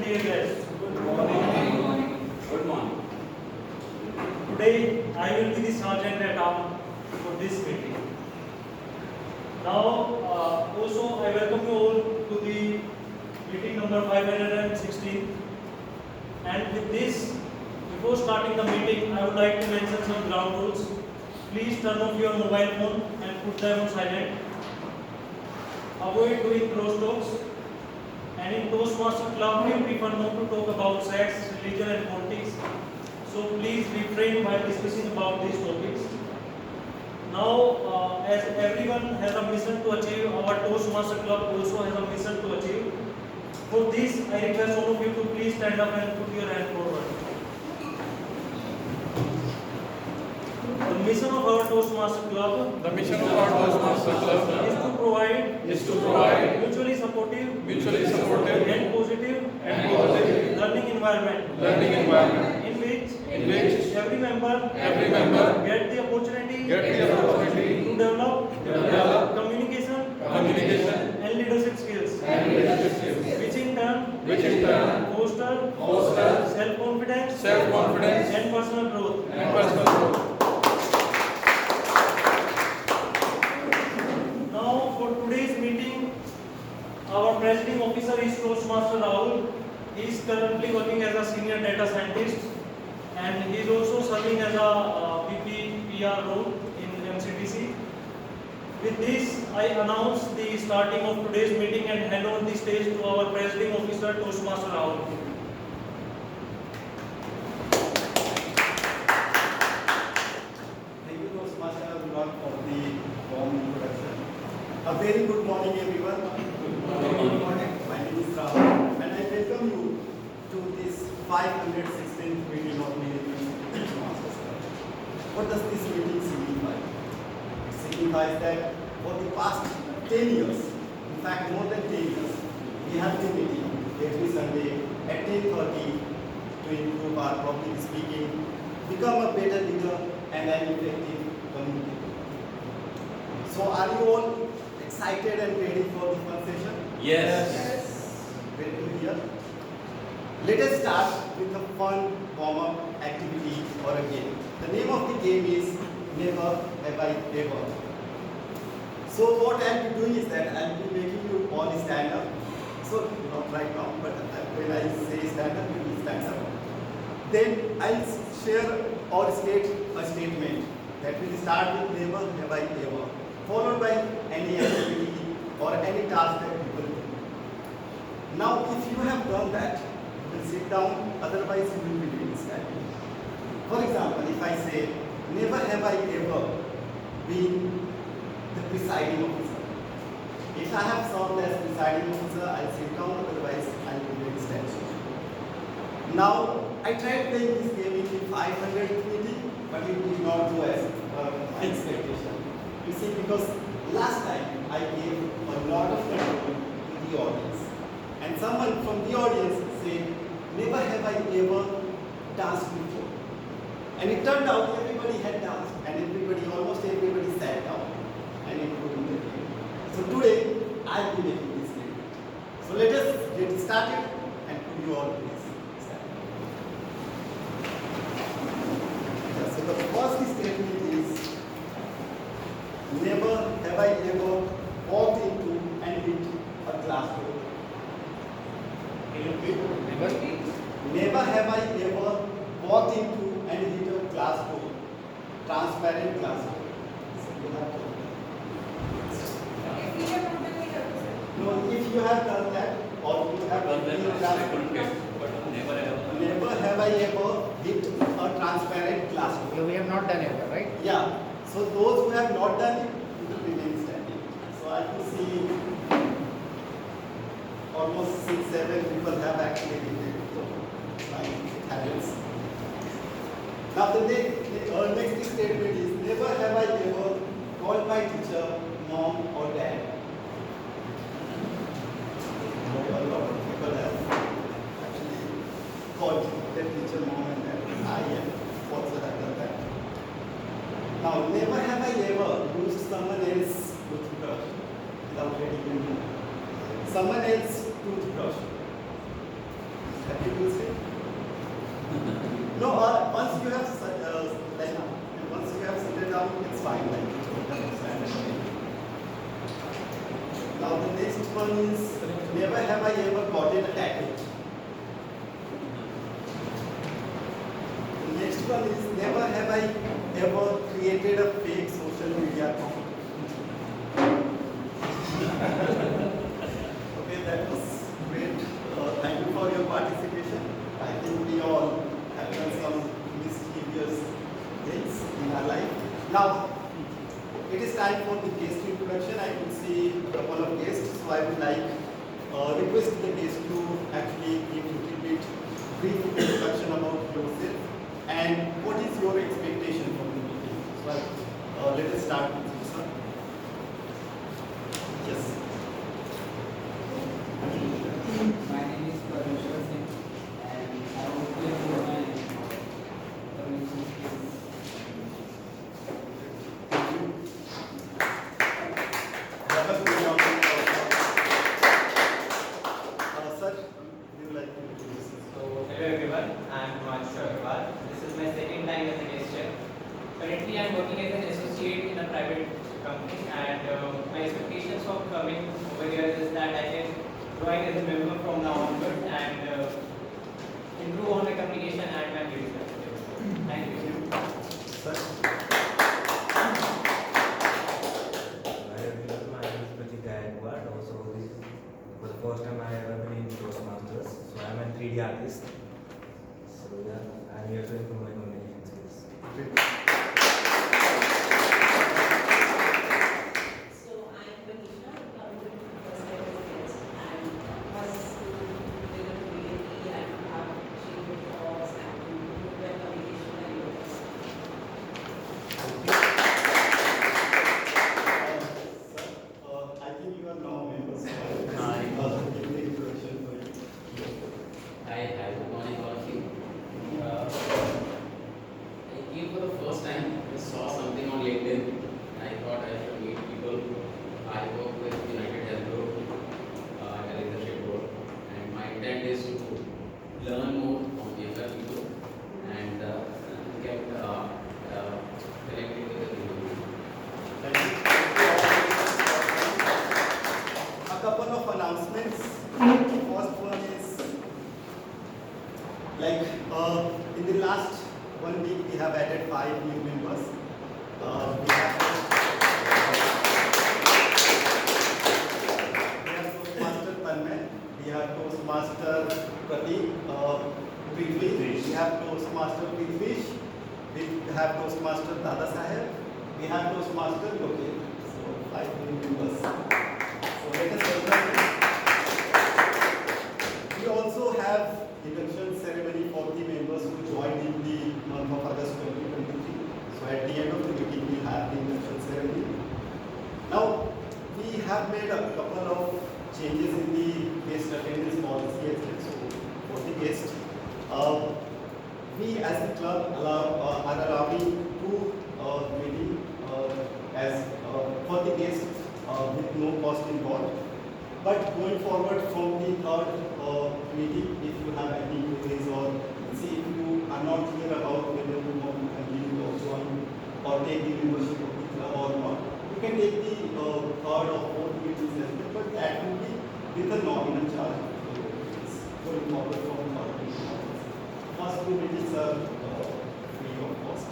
dear guests. Good morning. Good morning. Today I will be the sergeant at arms for this meeting. Now, also I welcome you all to the meeting number 516. And with this, before starting the meeting, I would like to mention some ground rules. Please turn off your mobile phone and put them on silent. Avoid doing cross talks. And in Toastmaster Club, we prefer not to talk about sex, religion and politics. So please refrain while discussing about these topics. Now, as everyone has a mission to achieve, our Toastmaster Club also has a mission to achieve. For this, I request all of you to please stand up and put your hand forward. The mission of our Toastmaster Club is to provide mutually supportive and positive learning environment in which every member get the opportunity to develop communication and leadership skills, which in turn foster self-confidence and personal growth. Now, for today's meeting, our presiding officer is Toastmaster Rahul. He is currently working as a senior data scientist, and he is also serving as a VP PR role in MCTC. With this, I announce the starting of today's meeting and hand over the stage to our presiding officer, Toastmaster Rahul. Thank you, Toastmaster Rahul, for the warm introduction. A very good morning, everyone. Good morning. My name is Rahul, and I welcome you to this 516th meeting of the Toastmasters Club. What does this meeting signify? It signifies that for the past 10 years, in fact more than 10 years, we have been meeting every Sunday at 10:30 to improve our public speaking, become a better leader and an effective communicator. So are you all excited and ready for the fun session? Yes. Great to hear. Let us start with a fun warm-up activity or a game. The name of the game is Never Have I Ever. So what I'll be doing is that I'll be making you all stand up. So not right now, but when I say stand up, you will stand up. Then I'll share or state a statement that will start with Never Have I Ever, followed by any activity or any task that people do. Now, if you have done that, you will sit down, otherwise you will be doing standing. For example, if I say, never have I ever been the presiding officer. If I have served as presiding officer, I'll sit down, otherwise I'll be doing standing. Now, I tried playing this game in the 500th meeting, but it did not go as my expectation. You see, because last time I gave a lot of control to the audience. And someone from the audience said, never have I ever danced before. And it turned out everybody had danced, and almost everybody sat down, and including the game. So today, I'll be making this game. So let us get started, and could you all please stand. So the first statement is, never have I ever walked into and hit a glass door. Never have I ever walked into and hit a glass door, transparent glass door. So you have to. No, if you have done that, or you have done that, never have I ever hit a transparent glass door. Okay, we have not done ever, right? Yeah. So those who have not done it, you will remain standing. So I can see almost 6-7 people have actually hit it. So it happens. Now the next statement is, never have I ever called my teacher mom or dad. A lot of people have actually called their teacher mom and dad. I have also have done that. Now, never have I ever used someone else's toothbrush without letting them know. Someone else's toothbrush. Happy Tuesday? No, once you have like once you have settled down, it's fine. Like now the next one is never have I ever gotten a tattoo. The next one is never have I ever created a fake social media account. Okay, that was great. Thank you for your participation. I think we all have done some mischievous things in our life. Now, it is time for the guest introduction. I can see a couple of guests, so I would like request the guest to actually give a little bit brief introduction about yourself and what is your expectation from the meeting. So let us start with you, sir. Yes. My name is Parmeshwar Singh and I want to improve my communication skills. That was good job. Sir, would you like to introduce yourself? So, hello everyone, I am Himanshu Agarwal. This is my second time as a guest here. Currently, I am working as an associate in a private company, and my expectations of coming over here is that I can join as a member from now onwards and improve on my communication and my leadership. Thank you. Sir. Hi everyone, my name is Pratik Gaikwad. Also, this for the first time I have ever been in Toastmasters. So I am a 3D artist. So yeah, I am here to improve my communication skills. So I'm Manisha, coming to the first time as a guest, and was to build a community and have shared thoughts and improve their communication and leaders. I think you are now members. Hi. Give the introduction for you. Hi, good morning all of you. I came for the first time, I saw something on LinkedIn. I thought I should meet people. I work with United Health Group, at a leadership role, and my intent is to learn more from younger people and get connected with the community. Thank you. A couple of announcements. First one is like in the last 1 week we have added 5 new members. We have Toastmaster Tanmay, we have Toastmaster Pratik, Prithvish, we have Toastmaster Prithvish, we have Toastmaster Dada Saheb, we have Toastmaster Lokesh. So 5 new members. So let us welcome them. We also have induction ceremony for the members who joined in the month of August 2023. So at the end of the meeting, we have the induction ceremony. Now, we have made a couple of changes in the guest attendance policy as well. So for the guests, we as the club are allowing 2 meetings as for the guests with no cost involved. But going forward from the third meeting, if you have any queries or see if you are not clear about whether you want to continue or join or take the membership of the club or not, you can take the third or fourth meetings as well, but that will be with a nominal charge. So it's going forward from third meeting. First 2 meetings are free of cost.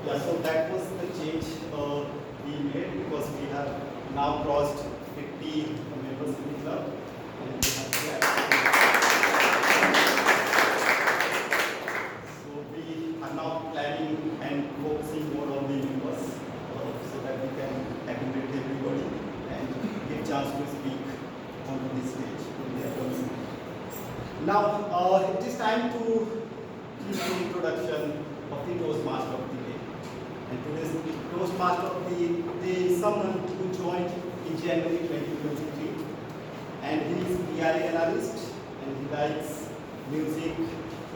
Yeah, so that was the change we made because we have now crossed 50 members in the club. And we have so we are now planning and focusing more on the members so that we can accommodate everybody and give chance to speak on this stage in their community. Now it is time to give the introduction of the Toastmaster of the day. And today's Toastmaster of the day is someone who joined in January 2023, and he is PRA analyst and he likes music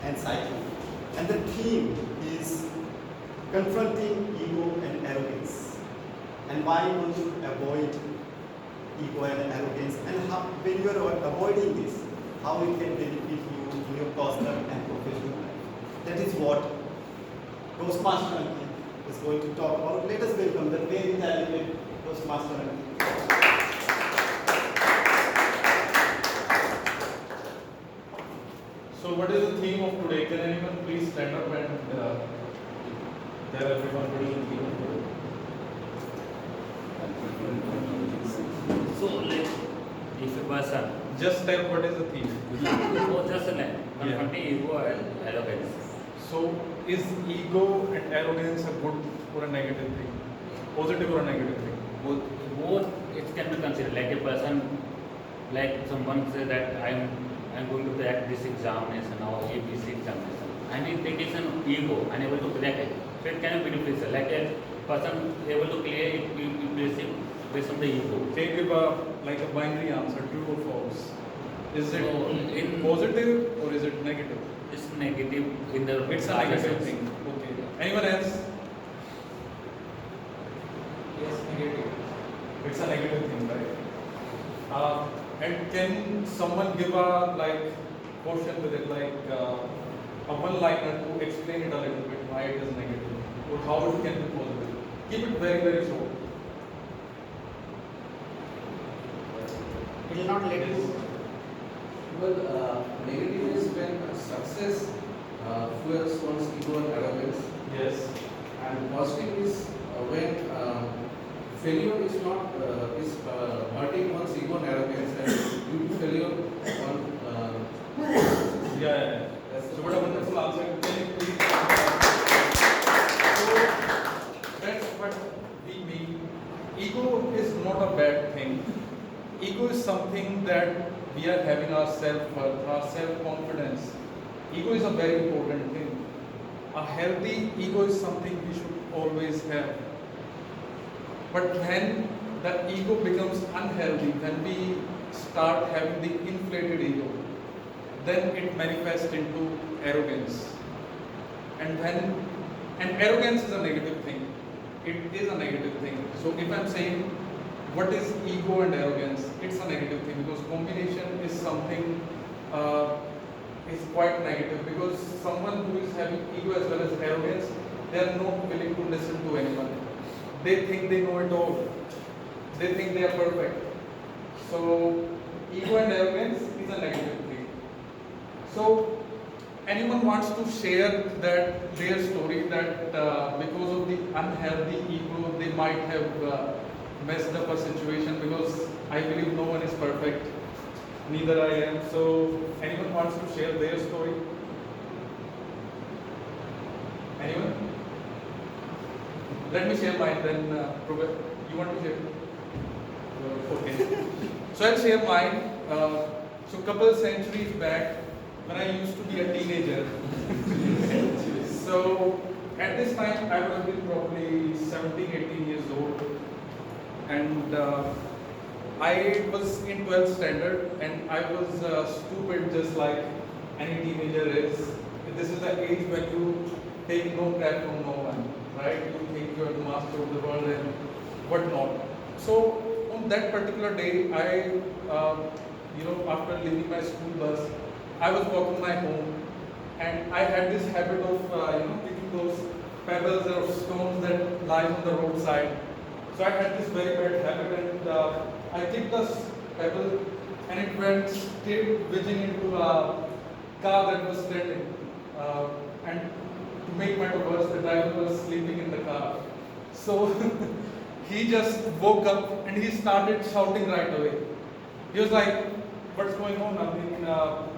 and cycling. And the theme is confronting ego and arrogance, and why one should avoid ego and arrogance, and how, when you are avoiding this, how it can benefit you in in your personal and professional life. That is what Toastmaster Ankit is going to talk about. Let us welcome the very talented Toastmaster Ankit. So what is the theme of today? Can anyone please stand up and tell everyone what is the theme of today? So, like, if a person, Just tell what is the theme. or just like, confronting ego and arrogance. So is ego and arrogance a good or a negative thing? Positive or a negative thing? Both it can be considered like a person, like someone say that I'm going to crack this examination or ABC examination, and if there is an ego unable to crack it, so it can be beneficial. Like a person able to clear it based on the ego. Can you give a binary answer, true or false? Is it So, in- positive or is it negative? It's negative in the It's a larger negative sense. thing. Okay. Anyone else? Yes, negative. It's a negative thing, right? And can someone give a quotient with it, a one-liner to explain it a little bit why it is negative or how it can be positive? Keep it very, very short. It will not let you. Well, negative is when success fuels one's ego and arrogance, Yes. and positive is when failure is not hurting one's ego and arrogance, and due to failure, one. Yeah. So what a wonderful answer. Can you please? So that's what we mean. Ego is not a bad thing. Ego is something that we are having our self-worth, our self-confidence. Ego is a very important thing. A healthy ego is something we should always have. But when the ego becomes unhealthy, when we start having the inflated ego, then it manifests into arrogance. And arrogance is a negative thing. It is a negative thing. So if I'm saying what is ego and arrogance, it's a negative thing because combination is something is quite negative, because someone who is having ego as well as arrogance, they are not willing to listen to anyone. They think they know it all. They think they are perfect. So ego and arrogance is a negative thing. So anyone wants to share that their story that because of the unhealthy ego they might have messed up a situation, because I believe no one is perfect, neither I am. So anyone wants to share their story? Anyone? Let me share mine then. You want to share? Okay. So I'll share mine. So couple centuries back, when I used to be a teenager. So at this time I would have been probably 17, 18 years old. And I was in 12th standard and I was stupid just like any teenager is. This is the age when you take no crap from no one, right? You think you're the master of the world and whatnot. So on that particular day, after leaving my school bus, I was walking my home and I had this habit of, picking those pebbles or stones that lie on the roadside. So I had this very bad habit, and I kicked this pebble and it went straight whizzing into a car that was standing. And to make matters worse, the driver was sleeping in the car. So he just woke up and he started shouting right away. He was like, "What's going on?"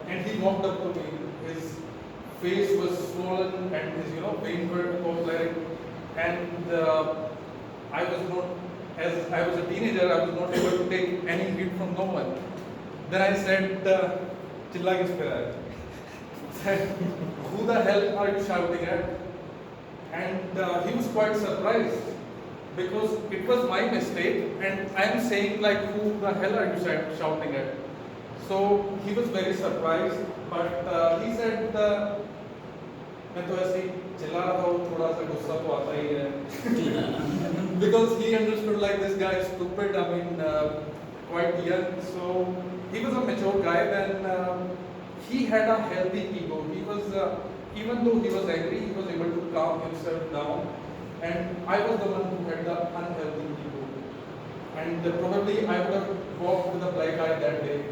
And he walked up to me. His face was swollen and his veins were flaring. And I was not, as I was a teenager, I was not able to take any hit from no one. Then I said, "Chilla kis pe raha hai?" Said, "Who the hell are you shouting at?" And he was quite surprised because it was my mistake and I am saying like, "Who the hell are you shouting at?" So he was very surprised, but he said, "मैं तो ऐसे ही चिल्ला रहा था, वो थोड़ा सा गुस्सा तो आता ही है." Because he understood like this guy is stupid, quite young. So he was a mature guy. Then he had a healthy ego. He was, even though he was angry, he was able to calm himself down. And I was the one who had the unhealthy ego. And probably I would have walked with a black eye that day.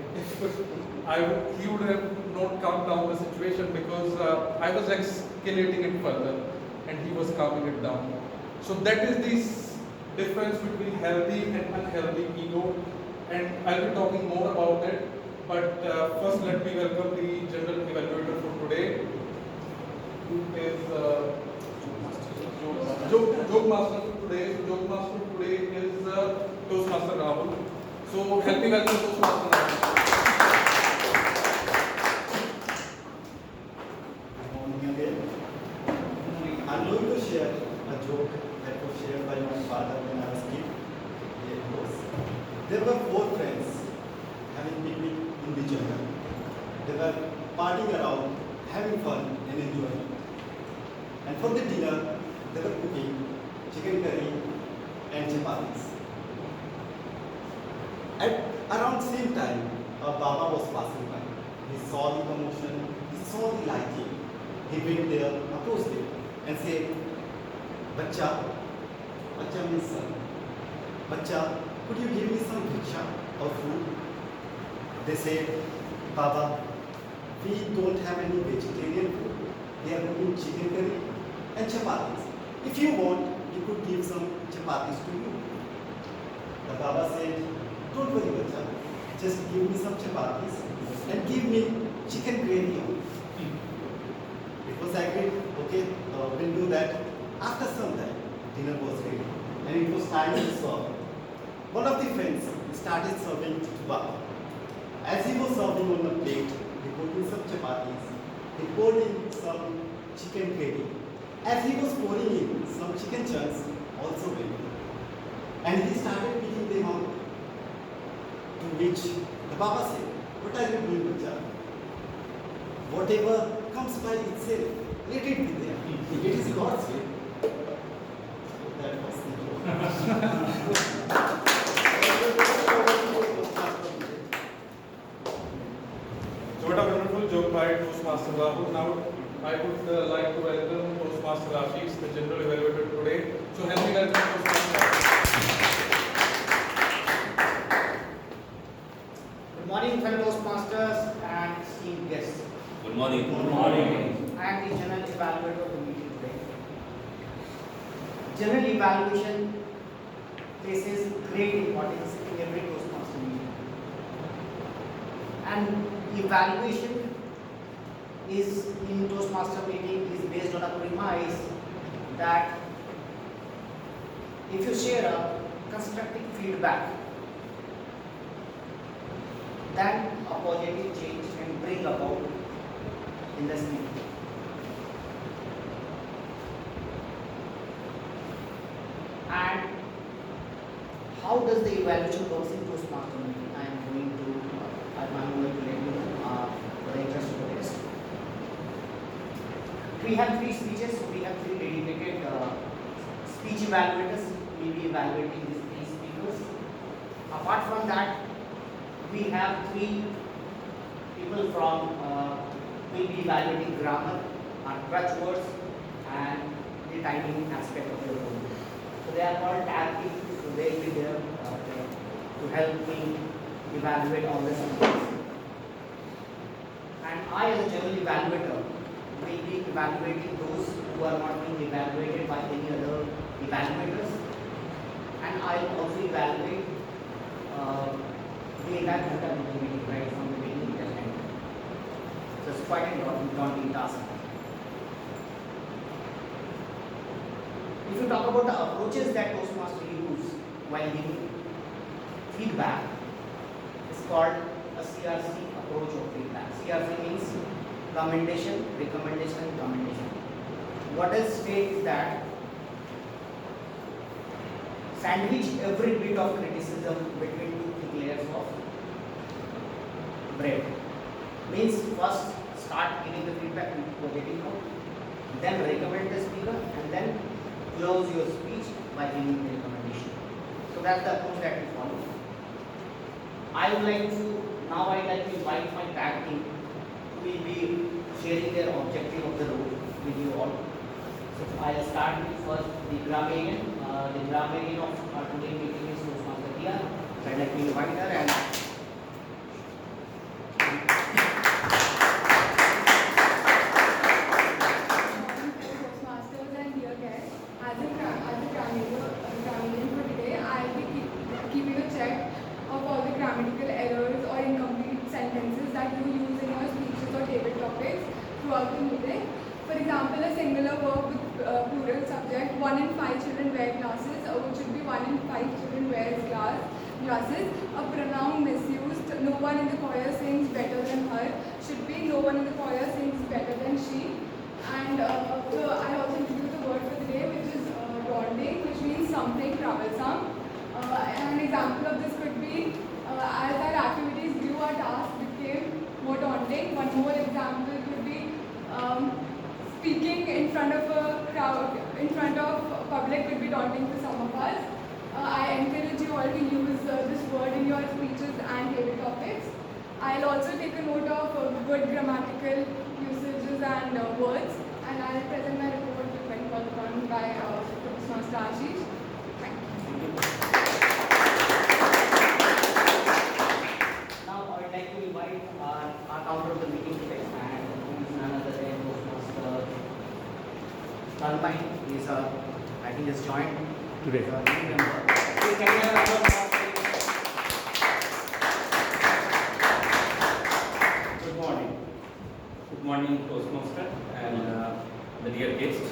He would have not calmed down the situation because I was escalating it further and he was calming it down. So that is this difference between healthy and unhealthy ego. And I'll be talking more about it. But first let me welcome the general evaluator for today, who is joke master for today. So joke master today is Toastmaster Rahul. So help me welcome Toastmaster Rahul. Good morning again. I'm going to share a joke that was shared by my father when I was a kid. It goes, there were 4 friends having picnic in the jungle. They were partying around, having fun and enjoying. And for the dinner, they were cooking chicken curry and chapatis. At around same time, a Baba was passing by. He saw the commotion, he saw the lighting. He went there, approached him and said, Bacha, Bacha means son. Bacha, could you give me some bhiksha or food? They said, Baba, we don't have any vegetarian food. We are cooking chicken curry and chapatis. If you want, we could give some chapatis to you. The Baba said, don't worry, Bacha. Just give me some chapatis and give me chicken gravy on. It was agreed, okay, we'll do that. After some time, dinner was ready and it was time to serve. One of the friends started serving to Baba. As he was serving on the plate, he put in some chapatis, he poured in some chicken gravy. As he was pouring in, some chicken chunks also went in. And he started picking them out. To which the Baba said, what are you doing, Bacha? Whatever comes by itself, let it be there. It is God's will. That was the joke. So what a wonderful joke by Toastmaster Rahul. Now I would like to welcome Toastmaster Ashish, the general evaluator today. So help me welcome Toastmaster Ashish. Good morning, fellow Toastmasters and esteemed guests. Good morning. Good morning. I am the general evaluator of the meeting today. General evaluation places great importance in every Toastmaster meeting. And evaluation is in Toastmaster meeting is based on a premise that if you share a constructive feedback, then a positive change can bring about in the meeting. And how does the evaluation works in Toastmaster meeting? I'm going to let you know for the interest of the test. We have 3 speeches, so we have 3 dedicated speech evaluators. We will be evaluating these 3 speakers. Apart from that, we have 3 people from will be evaluating grammar, crutch words, and the timing aspect of your role. So they are called tag team. So they will be there to help me evaluate all the subjects. And I, as a general evaluator, will be evaluating those who are not being evaluated by any other evaluators. And I will also evaluate the entire content of the meeting, right from the beginning till end. So it's quite a daunting task. If you talk about the approaches that Toastmasters use while giving feedback, it's called a CRC approach of feedback. CRC means commendation, recommendation, and commendation. What it states is that sandwich every bit of criticism between 2 thick layers of bread. Means first start giving the feedback with positive note, then recommend the speaker, and then close your speech by giving the recommendation. So that's the approach that we follow. I'd like to invite my tag team to will be sharing their objective of the role with you all. So I'll start with first the grammarian. The grammarian of our today meeting is Toastmaster Tia. So I'd like to invite her and Toastmasters and dear guests, as a grammarian for today, I'll be keeping a check of all the grammatical errors or incomplete sentences that you use in your speeches or table topics throughout the meeting. For example, a singular verb with plural subject, 1 in 5 children wear glasses, which should be 1 in 5 children wears glasses. A pronoun misused, no one in the choir sings better than her, should be no one in the choir sings better than she. And so I also introduced a word for today, which is daunting, which means something troublesome. An example of this could be, as our activities grew, our tasks became more daunting. One more example could be speaking in front of a crowd, in front of a public would be daunting for some of us. I encourage you all to use this word in your speeches and table topics. I'll also take a note of good grammatical usages and words, and I'll present my report when called upon by Toastmaster Ashish. Thank you. now I'd like to invite our counter of the meeting today, and who is none other than Toastmaster Carmine. He's I think has joined Today. New member. Please can we have a round of applause, please? Good morning. Good morning, Toastmaster and the dear guests.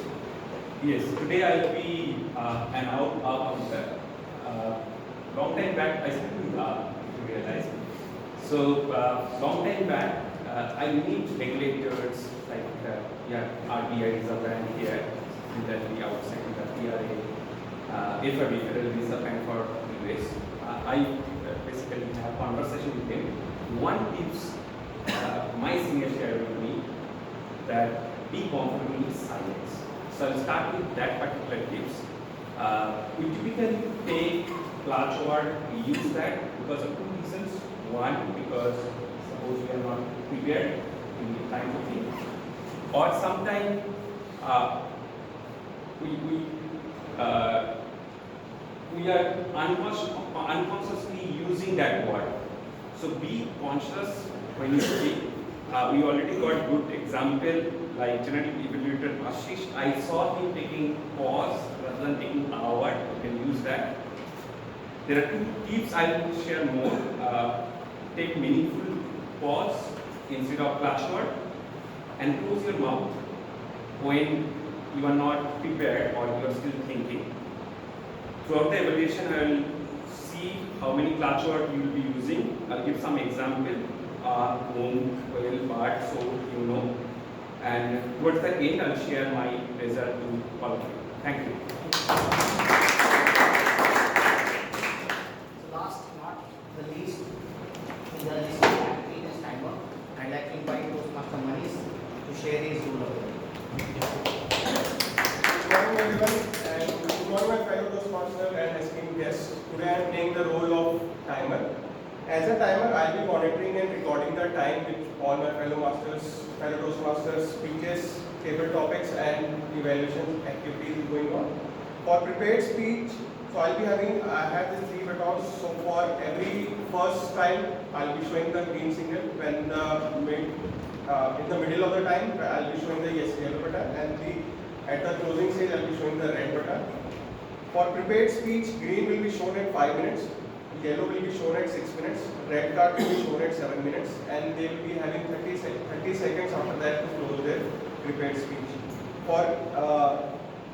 Yes, today I will be an out-counter. Long time back, I still realize. So, long time back, I meet regulators like RBI is a brand here, similarly outside the PRA, FRB, Federal Reserve Bank for US. I basically have conversation with them. One tips my senior shared with me that be confident with silence. So I'll start with that particular tips. We typically take clutch word, we use that because of two reasons. One, because suppose we are not prepared in the time to think, or sometimes we are unconsciously using that word. So be conscious when you speak. We already got good example like genetic evaluator Ashish. I saw him taking pause rather than taking hour. You can use that. There are two tips I will share more. Take meaningful pause instead of clutch word, and close your mouth when you are not prepared or you are still thinking. Throughout the evaluation, I will see how many clutch words you will be using. I'll give some example. Whom, well, but, so, you know. And towards the end, I'll share my result to all of you. Thank you. So last not the least in the list of activity this timer, I'd like to invite Toastmaster Manish to share his rule of Good morning everyone, and good morning my fellow Toastmaster and esteemed guests. Today I am playing the role of timer. As a timer, I will be monitoring and recording the time which all my fellow Toastmasters speeches, table topics and evaluation activities is going on. For prepared speech, so I have these three buttons. So for every first time, I'll be showing the green signal. When in the middle of the time, I'll be showing the yellow button, and at the closing stage, I'll be showing the red button. For prepared speech, green will be shown at 5 minutes, yellow will be shown at 6 minutes, red card will be shown at 7 minutes, and they will be having 30 seconds after that to close their prepared speech. For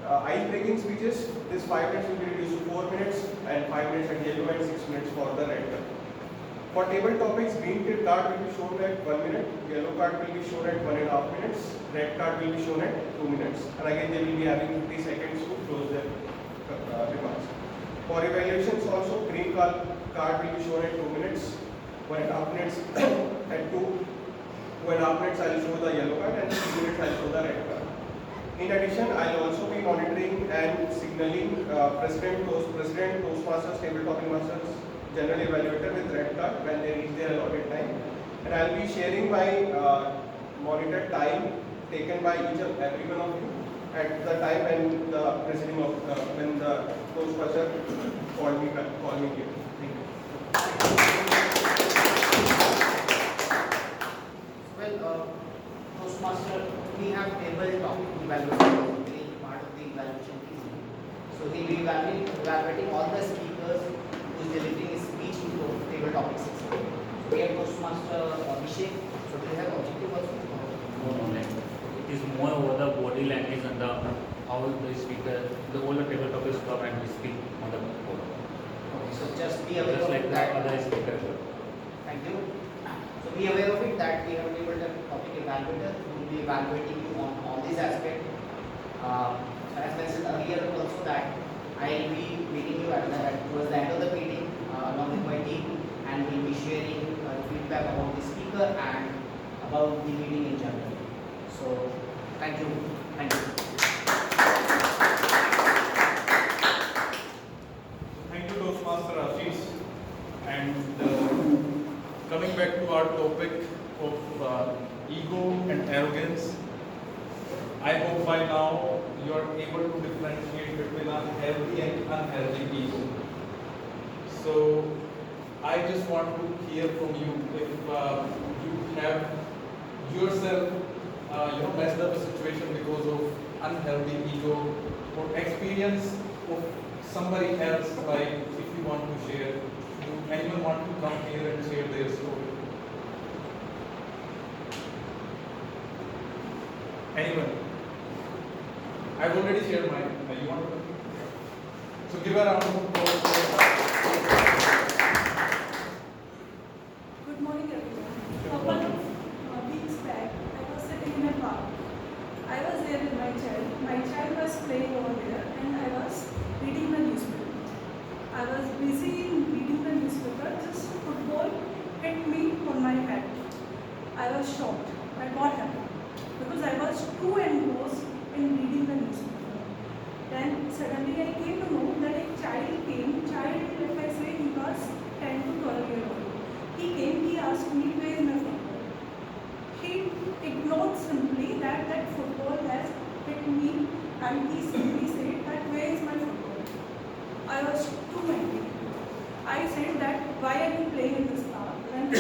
ice-breaking speeches, this 5 minutes will be reduced to 4 minutes, and 5 minutes at yellow and 6 minutes for the red card. For table topics, green card will be shown at 1 minute, yellow card will be shown at 1.5 minutes, red card will be shown at 2 minutes, and again they will be having 50 seconds to close their remarks. For evaluations also, green card will be shown at 2 minutes, 1.5 minutes at 2.5 minutes I will show the yellow card, and 3 minutes I will show the red card. In addition, I will also be monitoring and signaling President, Toastmasters, Table Topping Masters, General Evaluator with red card when they reach their allotted time. And I will be sharing my monitor time taken by each and every one of you at the time when the presiding of when the Toastmaster called me here. Thank you. Well, Toastmaster, we have table topic evaluation, very part of the evaluation team. So he'll be evaluating all the speakers who is delivering his speech into table topic 6. So we have Toastmaster Abhishek. So do you have objective also? No, like it is more over the body language and the how the speaker, the whole table topics come and we speak on the board. Okay, so just be aware Just of like the that. other speaker. Thank you. So be aware of it that we have table topic evaluator who will be evaluating you on all these aspects. As mentioned earlier also that I will be meeting you towards the end of the meeting along with my team, and we will be sharing feedback about the speaker and about the meeting in general. So thank you. Thank you. Thank you, Toastmaster Ashish. And coming back to our topic of ego and arrogance, I hope by now you are able to differentiate between a healthy and unhealthy ego. So I just want to hear from you if you have yourself messed up a situation because of unhealthy ego or experience of somebody else, like if you want to share. Do anyone want to come here and share their story? Anyone? I've already shared mine. You want to? So give a round of applause. Good morning, everyone. A couple of weeks back, I was sitting in a park. I was there with my child. My child was playing over there, and I was reading the newspaper. I was busy in reading the newspaper. Just football hit me on my head. I was shocked at what happened because I was too engrossed in reading the newspaper. Then suddenly I came to know that a child came. Child, if I say he was 10 to 12 years old. He came, he asked me, where is my football? He ignored simply that football has hit me, and he simply said that where is my football? I was too angry. I said that why are you playing in this park when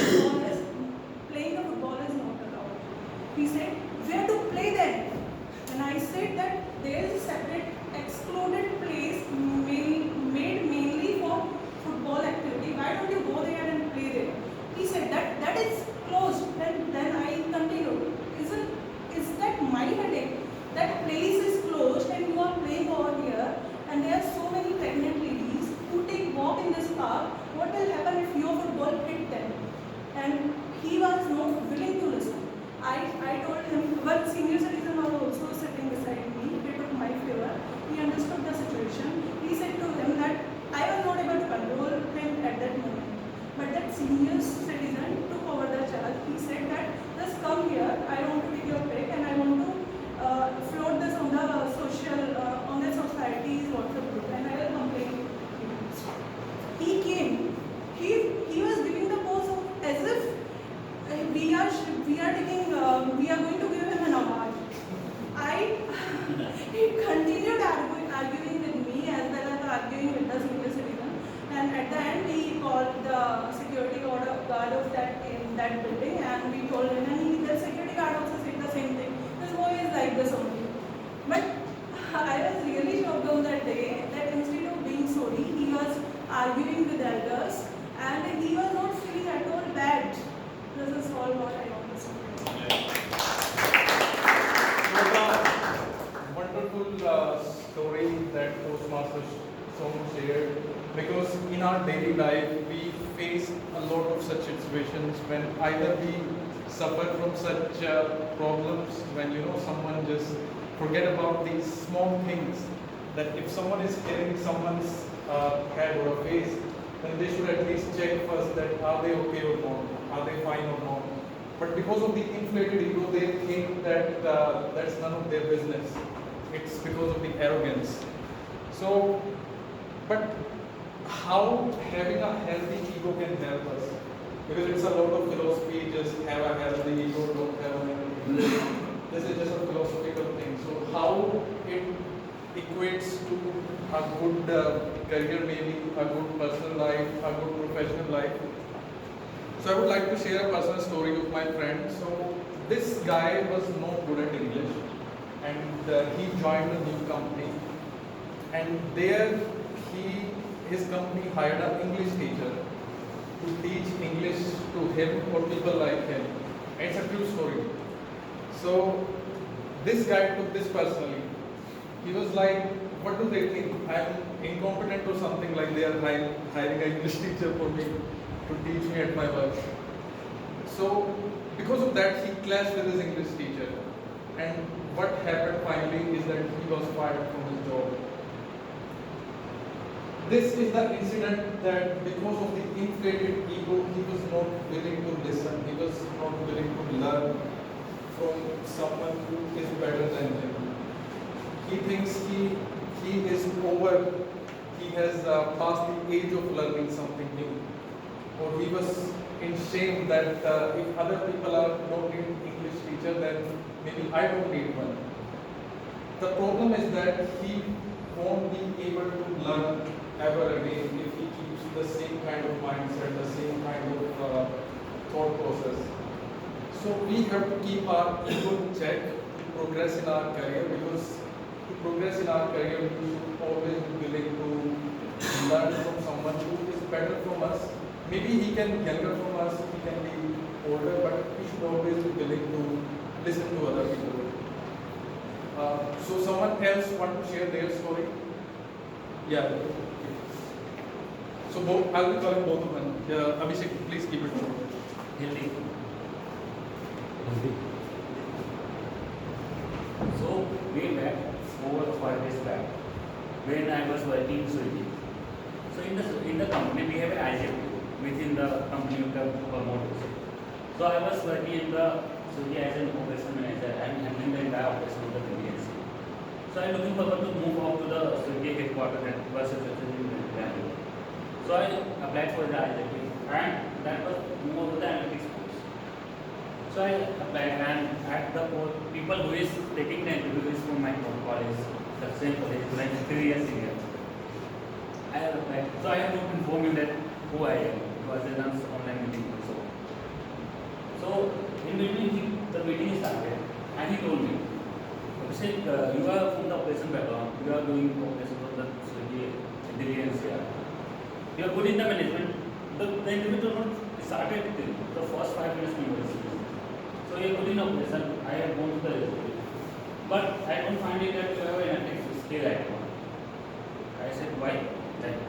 playing the football is not allowed? He said, where to play then? And I said that there is a separate excluded place made mainly for football activity. Why don't you go there and play there? He said that is closed. Then I continued. Is that my headache? That place is closed and you are playing over here, and there are so many pregnant ladies who take walk in this park. What will happen if your football hit them? And he was not willing to listen. I told him, one senior citizen was also sitting beside me. He took my favor. He understood the situation. He said to him that I was not able to control him at that moment. But that senior citizen took over the charge. He said that just come here. I want to take your pic and I want to float this on the on the society's WhatsApp group, and I will complain. He came. He was giving the pose of as if we are going to give him an award. He continued arguing with me as well as arguing with the senior citizen, and at the end he called the security guard of that building, and we told him, and the security guard also said the same thing. This boy is like this only. But I was really shocked on that day that instead of being sorry, he was arguing with elders, and he was not feeling at all bad. This is all what I want to say. Wonderful story that Toastmaster Sonu shared, because in our daily life we face a lot of such situations when either we suffer from such problems when someone just forget about these small things, that if someone is hitting someone's head or a face, then they should at least check first that are they okay or not, are they fine or not. But because of the inflated ego, they think that that's none of their business. It's because of the arrogance. So, but how having a healthy ego can help us? Because it's a lot of philosophy, just have a healthy ego, don't have a healthy this is just a philosophical thing. So how it equates to a good career, maybe a good personal life, a good professional life. So I would like to share a personal story of my friend. So this guy was not good at English, and he joined a new company, and there his company hired an English teacher to teach English to him or people like him. It's a true story. So this guy took this personally. He was like, what do they think? I'm incompetent or something, like they are hiring an English teacher for me to teach me at my work. So because of that, he clashed with his English teacher. And what happened finally is that he was fired from his job. This is the incident that because of the inflated ego, he was not willing to listen. He was not willing to learn from someone who is better than him. He thinks he is over, he has passed the age of learning something new. Or he was in shame that if other people are not needing English teacher, then maybe I don't need one. The problem is that he won't be able to learn ever again if he keeps the same kind of mindset, the same kind of thought process. So we have to keep our ego in check to progress in our career, because to progress in our career we should always be willing to learn from someone who is better from us. Maybe he can be younger from us, he can be older, but we should always be willing to listen to other people. So someone else want to share their story? Yeah. So I'll be calling both of them. Abhishek, please keep it short. Healthy. So way back, 4 or 5 days back, when I was working in Swiggy. So in the company we have an IGF within the company of the promoters. So I was working in the Swiggy as an operation manager and handling the entire operation of the convenience. So I'm looking forward to move out to the Swiggy headquarters that was in Bangalore. So I applied for the IGF and that was more of the analytics course. So I applied, and at the people who is taking the interview is from my college, the same college, like 3 years senior. I have applied. So I have to inform him that who I am, because I done online meeting also. So in between the meeting started, and he told me, Abhishek, you are from the operation background, you are doing operation of the Swiggy intelligence here. You are good in the management. The interview did not started till the first 5 minutes conversation. So you are good in operation. I have gone to the interview, but I don't find it that you have an analytics skill right now. I said, why?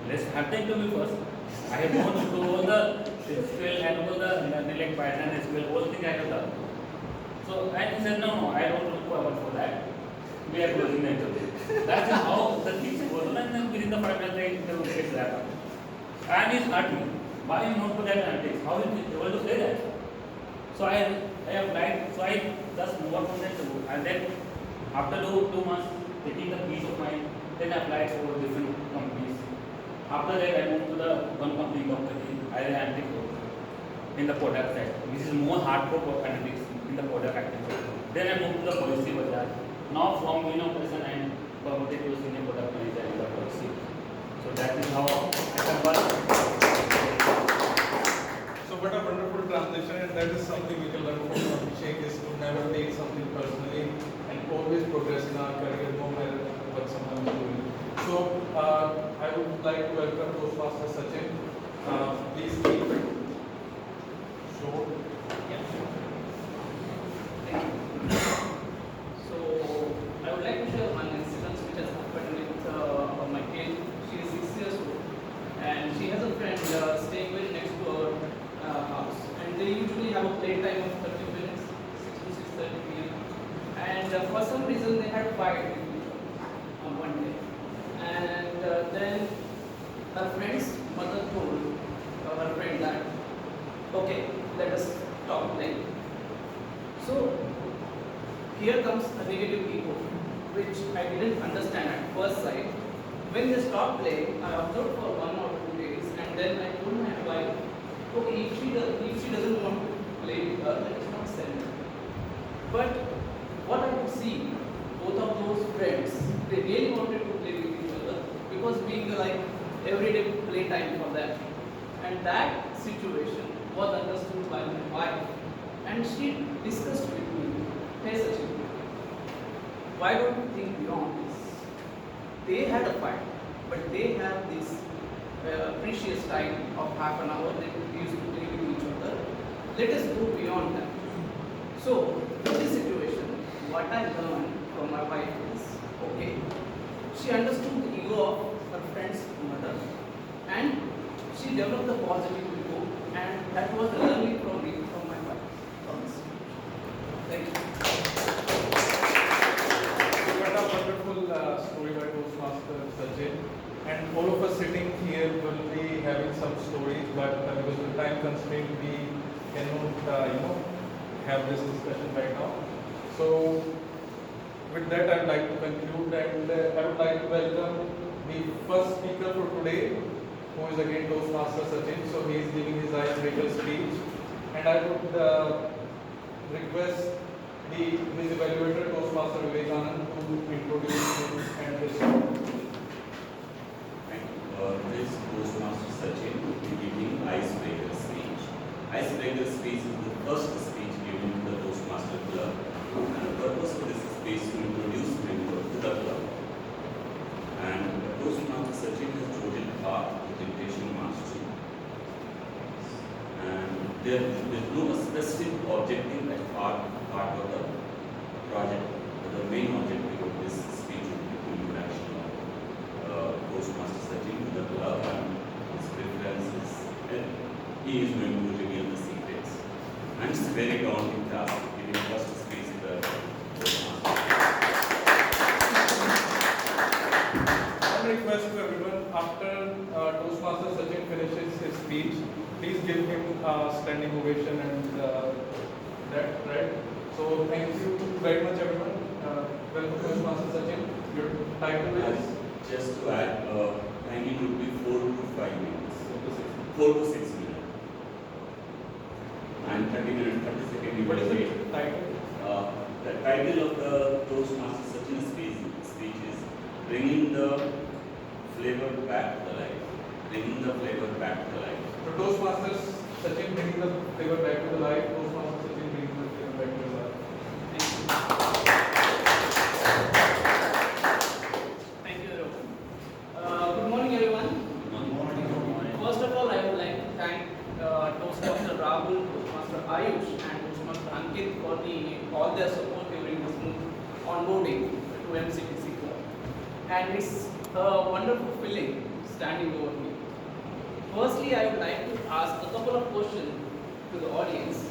Let's have the interview first. I have gone through all the SQL and all the like Python, SQL, all things I have done. So and he said, no, I don't look forward for that. We are closing the interview. That is how the things go on, and then within the 5 minutes the interview gets wrapped up. And he's hurt me. Why you not good at analytics? How is he able to say that? So I applied. So I just moved on from that interview, and then after 2 months taking the peace of mind, then I applied for different companies. After that, I moved to the one company I analytics in the product side, which is more hardcore analytics in the product activity. Then I moved to the policy bazaar. Now from operation I am promoted to senior product manager in the policy. So that is how I convert. So what a wonderful transition, and that is something we can learn from Abhishek, is to never take something personally and always progress in our career no matter what someone is doing. So I would like to welcome Toastmaster Sachin. Please keep it short. Yeah, sure. Thank you. So I would like to share one incident which has happened with my kid. She is 6 years old, and she has a friend staying very next to her house, and they usually have a playtime of 30 minutes, 6 to 6:30 p.m. And for some reason they had a fight on one day, and then her friend's mother told her friend that, okay, let us stop playing. So here comes a negative ego, which I didn't understand at first sight. When they stopped playing, I observed for 1 or 2 days, and then I told my wife, okay, if she doesn't want to play with her, let us not send her. But what I could see, both of those friends, they really wanted to play with each other because being like everyday playtime for them. And that situation was understood by my wife, and she discussed with me, hey Sachin, why don't you think beyond this? They had a fight, but they have this precious time of half an hour that we used to play with each other. Let us go beyond that. So, in this situation, what I learned from my wife is, okay, she understood the ego of her friend's mother, and she developed the positive ego, and that was the learning from me, from my wife. Thank you. What a wonderful story by Toastmaster Sachin. And all of us sitting here will be having some stories, but because of the time constraint, we cannot, have this discussion right now. So, with that, I would like to conclude, and I would like to welcome the first speaker for today, who is again Toastmaster Sachin. So, he is giving his icebreaker speech, and I would request his evaluator, Toastmaster Vivekanand, to introduce him and his This Toastmaster Sachin will be giving icebreaker speech. Icebreaker speech is the first speech given to the Toastmaster Club, and the purpose of this speech is to introduce members to the club. And Toastmaster Sachin has chosen path to dictation mastery. And there is no specific objective as part of the project, but the main objective of this speech will be to interaction of Toastmaster Sachin to the club and his preferences, and he is going to reveal the secrets. And it's a very daunting task, giving first speech to the Toastmaster. One request to everyone, after Toastmaster Sachin finishes his speech, please give him a standing ovation and that, right? So thank you very much everyone. Welcome Toastmaster Sachin. Your title is? Just to add, timing would be 4 to 5 minutes. 4 to 6 minutes. And 30 minutes, 30 seconds. What is the title? The title of the Toastmaster Sachin speech is Bringing the Flavor Back to the Life. Bringing the flavor back to the life. So Toastmaster Sachin bringing the flavor back to the life. Toastmaster Sachin bringing the flavor back to the life. Thank you, everyone. Good morning, everyone. Good morning. First of all, I would like to thank Toastmaster Rahul, Toastmaster Ayush, and Toastmaster Ankit for all their support during this smooth onboarding to MCTC Club. And it's a wonderful feeling standing over here. Firstly, I would like to ask a couple of questions to the audience.